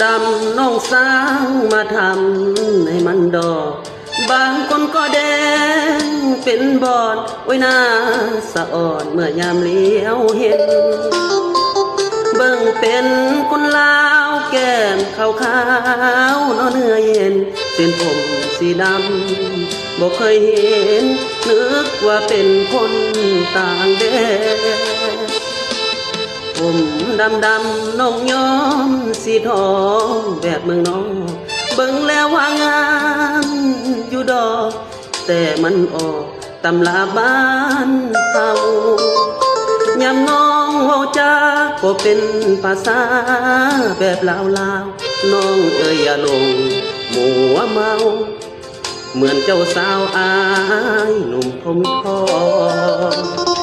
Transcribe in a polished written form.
ดำน้องสร้างมาทำให้มันดอกบางคนก็แดงเป็นบอดไว้หน้าสะอ่อนเมื่อยามเลี้ยวเห็นเบิ่งเป็นคนลาวแก้มขาวๆเนื้อเย็นเส้นผมสีดำบ่เคยเห็นนึกว่าเป็นคนต่างแดนผมดำน้องย้อมสีทองแบบเมืองนอกเบิ่งแล้วว่างามอยู่ดอกแต่มันออกตำลาบ้านเฮายามน้องเว้าจาก็เป็นภาษาแบบลาวน้องเอ่ยอย่าลงมัวเมาเหมือนเจ้าสาวอายหนุ่มผมทอง